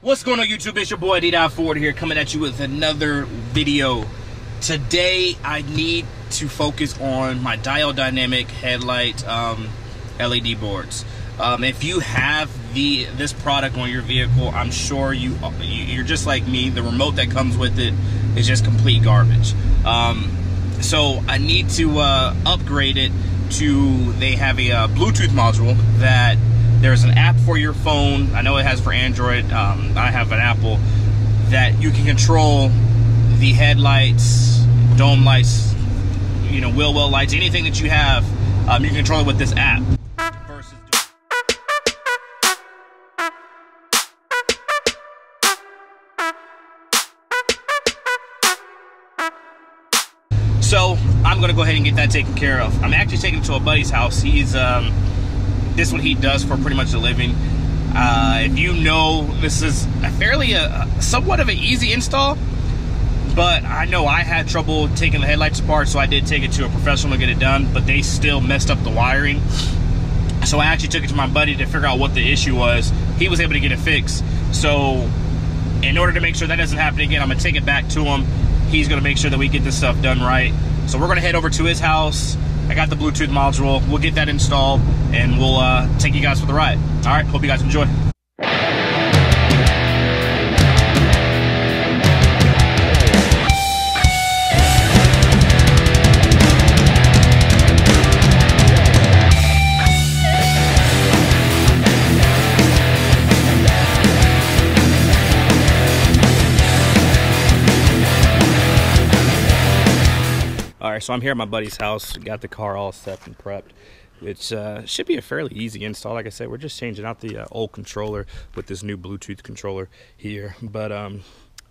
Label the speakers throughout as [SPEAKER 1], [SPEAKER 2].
[SPEAKER 1] What's going on YouTube? It's your boy D.Ford here, coming at you with another video. Today I need to focus on my Diode Dynamic headlight LED boards. If you have this product on your vehicle, I'm sure you're just like me. The remote that comes with it is just complete garbage. So I need to upgrade it to, they have a Bluetooth module that there's an app for your phone. I know it has for Android. I have an Apple that you can control the headlights, dome lights, wheel well lights, anything that you have. You can control it with this app. So I'm gonna go ahead and get that taken care of. I'm actually taking it to a buddy's house. He's this is what he does for pretty much a living. If you know, this is somewhat of an easy install, but I know I had trouble taking the headlights apart, so I did take it to a professional to get it done, but they still messed up the wiring. So I actually took it to my buddy to figure out what the issue was. He was able to get it fixed. So in order to make sure that doesn't happen again, I'm gonna take it back to him. He's gonna make sure that we get this stuff done right. So we're gonna head over to his house. I got the Bluetooth module. We'll get that installed and we'll take you guys for the ride. All right, hope you guys enjoy. Alright, so I'm here at my buddy's house. Got the car all set and prepped. It should be a fairly easy install. Like I said, we're just changing out the old controller with this new Bluetooth controller here. But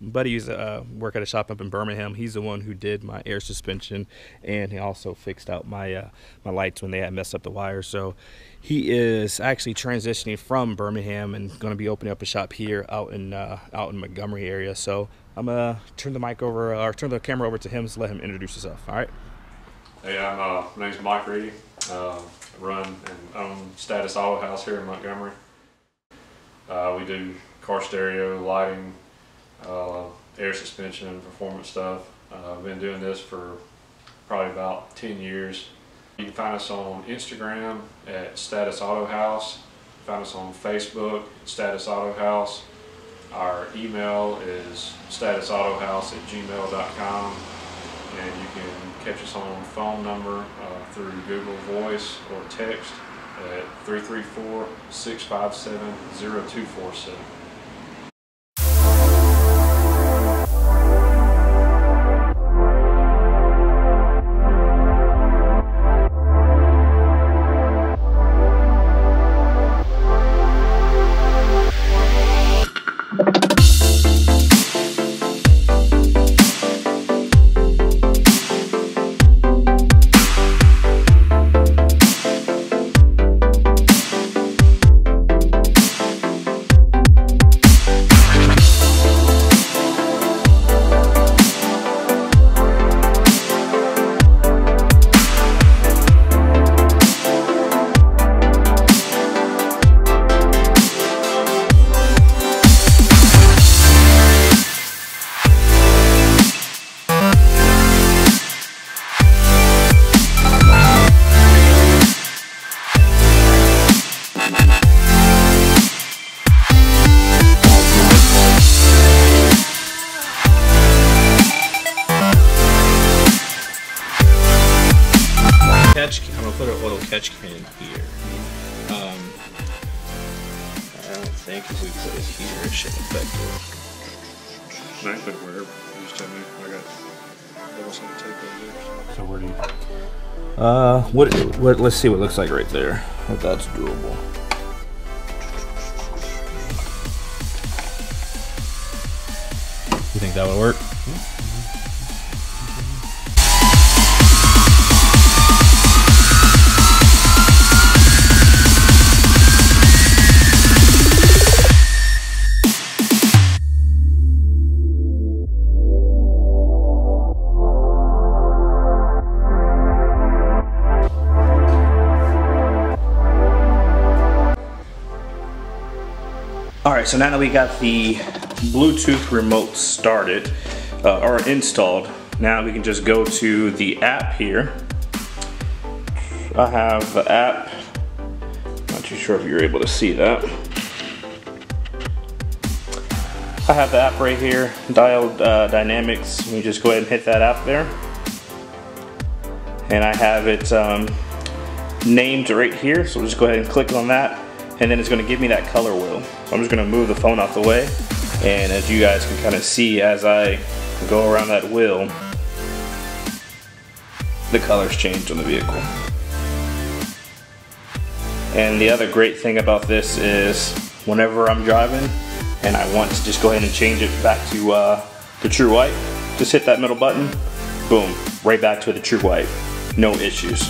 [SPEAKER 1] buddy used to work at a shop up in Birmingham. He's the one who did my air suspension, and he also fixed out my my lights when they had messed up the wires. So he is actually transitioning from Birmingham and going to be opening up a shop here out in Montgomery area. So I'm gonna turn the mic over, or turn the camera over to him to let him introduce himself. All right.
[SPEAKER 2] Hey, my name's Mike Reedy. Run and own Status Autohaus here in Montgomery. We do car stereo, lighting, air suspension, performance stuff. I've been doing this for probably about 10 years. You can find us on Instagram at Status Autohaus. Find us on Facebook at Status Autohaus. Our email is statusautohaus@gmail.com, and you can catch us on phone number through Google Voice or text at 334-657-0247. I'm gonna put an oil catch can here. I don't think if we put it here, it should affect it. I can put it wherever. You just tell me. I got some tape over there. So where do you?
[SPEAKER 1] Let's see what it looks like right there. If that's doable. You think that would work? Alright, so now that we got the Bluetooth remote started, or installed, now we can just go to the app here. I have the app, not too sure if you're able to see that. I have the app right here, Diode Dynamics. You just go ahead and hit that app there. And I have it named right here, so we'll just go ahead and click on that, and then it's going to give me that color wheel. So I'm just going to move the phone out the way, and as you guys can kind of see as I go around that wheel, the colors change on the vehicle. And the other great thing about this is whenever I'm driving and I want to just go ahead and change it back to the true white, just hit that middle button, boom, right back to the true white, no issues.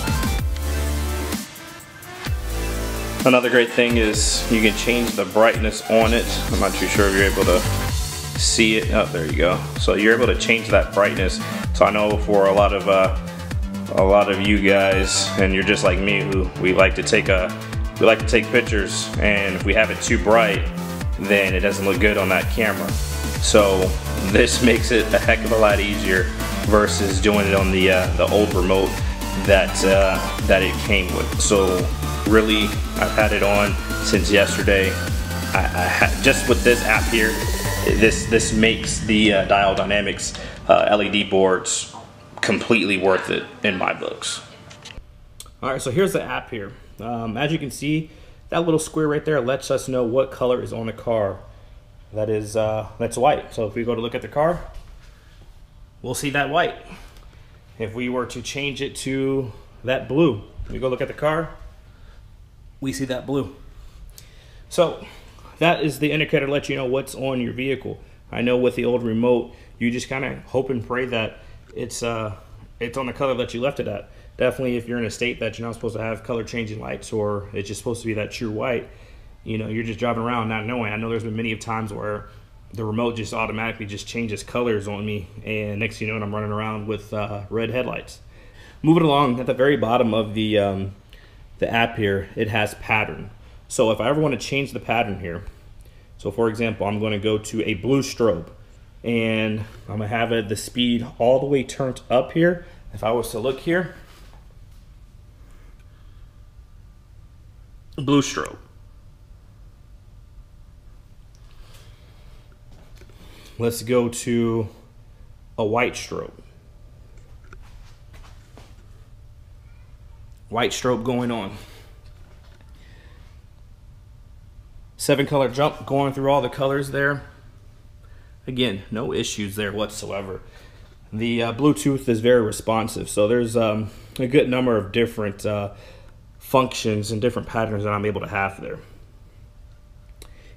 [SPEAKER 1] Another great thing is you can change the brightness on it. I'm not too sure if you're able to see it. Oh, there you go. So you're able to change that brightness. So I know for a lot of you guys, and you're just like me, who we like to take pictures, and if we have it too bright, then it doesn't look good on that camera. So this makes it a heck of a lot easier versus doing it on the old remote that it came with. So really, I've had it on since yesterday. Just with this app here, this makes the Diode Dynamics LED boards completely worth it in my books. All right, so here's the app here. As you can see, that little square right there lets us know what color is on the car. That's white. So if we go to look at the car, we'll see that white. If we were to change it to that blue, we go look at the car, we see that blue. So that is the indicator to let you know what's on your vehicle. I know with the old remote, you just kind of hope and pray that it's on the color that you left it at. Definitely if you're in a state that you're not supposed to have color changing lights, or it's just supposed to be that true white, you know, you're just driving around not knowing. I know there's been many of times where the remote just automatically just changes colors on me, and next thing you know, I'm running around with red headlights. Moving along, at the very bottom of the app here, it has pattern. So if I ever want to change the pattern here, so for example, I'm going to go to a blue strobe, and I'm going to have the speed all the way turned up here. If I was to look here, blue strobe. Let's go to a white strobe. White strobe going on. 7-color jump going through all the colors there. Again, no issues there whatsoever. The Bluetooth is very responsive, so there's a good number of different functions and different patterns that I'm able to have there.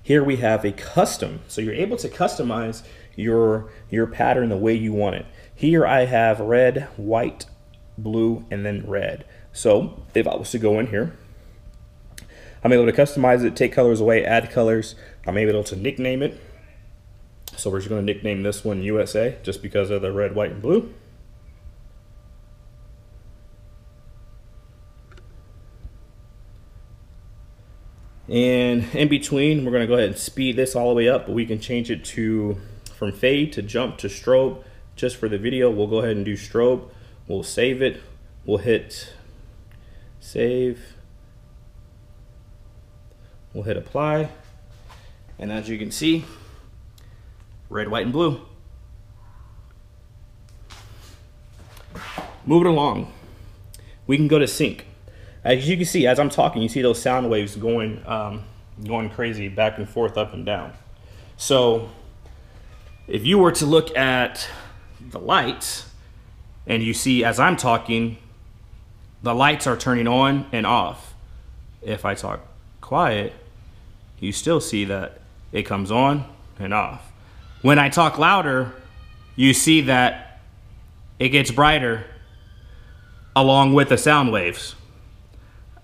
[SPEAKER 1] Here we have a custom, so you're able to customize your pattern the way you want it. Here I have red, white, blue, and then red. So if I was to go in here, I'm able to customize it, take colors away, add colors. I'm able to nickname it. So we're just going to nickname this one USA just because of the red, white, and blue. And in between, we're going to go ahead and speed this all the way up, but we can change it to from fade to jump to strobe. Just for the video, we'll go ahead and do strobe. We'll save it. We'll hit save. We'll hit apply. And as you can see, red, white, and blue. Moving along, we can go to sync. As you can see, as I'm talking, you see those sound waves going crazy back and forth, up and down. So if you were to look at the lights, and you see as I'm talking, the lights are turning on and off. If I talk quiet, you still see that it comes on and off. When I talk louder, you see that it gets brighter along with the sound waves.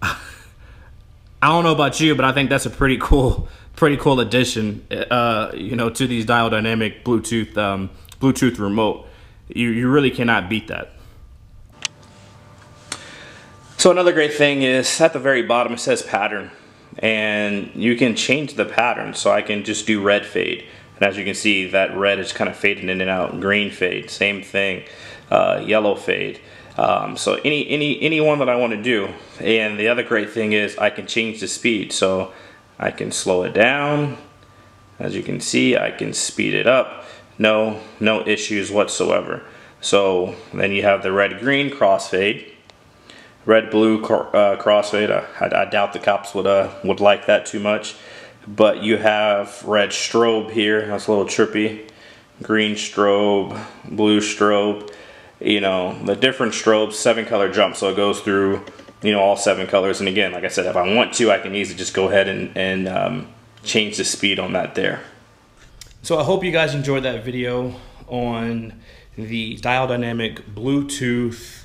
[SPEAKER 1] I don't know about you, but I think that's a pretty cool addition, you know, to these Diode Dynamic Bluetooth remote. You really cannot beat that. So another great thing is at the very bottom it says pattern. and you can change the pattern. So I can just do red fade, and as you can see, that red is kind of fading in and out. Green fade, same thing. Yellow fade. So any one that I want to do. And the other great thing is I can change the speed, so I can slow it down. As you can see, I can speed it up. No issues whatsoever. So then you have the red-green crossfade, red-blue crossfade. I doubt the cops would like that too much. But you have red strobe here. That's a little trippy. Green strobe, blue strobe. You know, the different strobes, 7-color jump, so it goes through, you know, all 7 colors. And again, like I said, if I want to, I can easily just go ahead and change the speed on that there. So I hope you guys enjoyed that video on the Diode Dynamic Bluetooth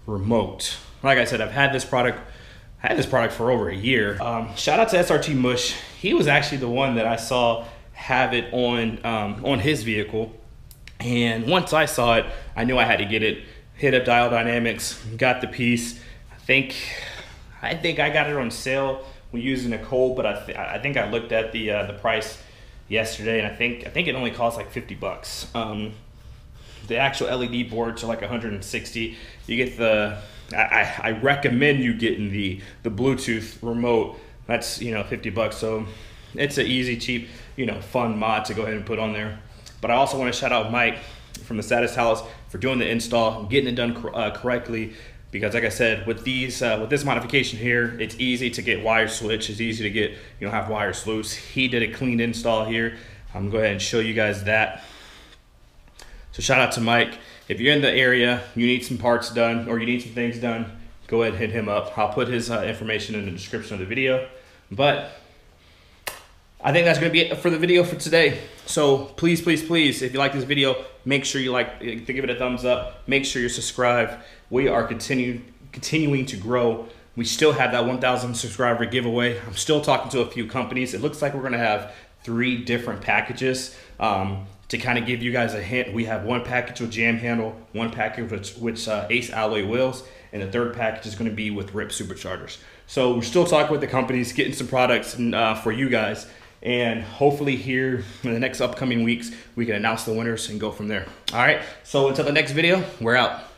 [SPEAKER 1] remote. Like I said, I've had this product for over a year. Shout out to SRT Mush. He was actually the one that I saw have it on his vehicle. And once I saw it, I knew I had to get it. Hit up Diode Dynamics, got the piece. I think I got it on sale. We're using a code, but I think I looked at the price yesterday, and I think it only costs like 50 bucks. The actual LED boards are like 160. You get the I recommend you getting the Bluetooth remote. That's, you know, 50 bucks. So it's an easy, cheap, you know, fun mod to go ahead and put on there. But I also want to shout out Mike from the Autohaus for doing the install, getting it done correctly. Because like I said, with this modification here, it's easy to get wire switch. It's easy to get, you know, have wires loose. He did a clean install here. I'm gonna go ahead and show you guys that. So shout out to Mike. If you're in the area, you need some parts done or you need some things done, go ahead and hit him up. I'll put his information in the description of the video. But I think that's going to be it for the video for today. So please, please, please, if you like this video, make sure you give it a thumbs up. Make sure you're subscribed. We are continuing to grow. We still have that 1,000 subscriber giveaway. I'm still talking to a few companies. It looks like we're going to have 3 different packages. To kind of give you guys a hint, we have one package with jam handle, one package with Ace alloy wheels, and the 3rd package is going to be with Ripp Superchargers. So we're still talking with the companies, getting some products for you guys. And hopefully here in the next upcoming weeks, we can announce the winners and go from there. All right, so until the next video, we're out.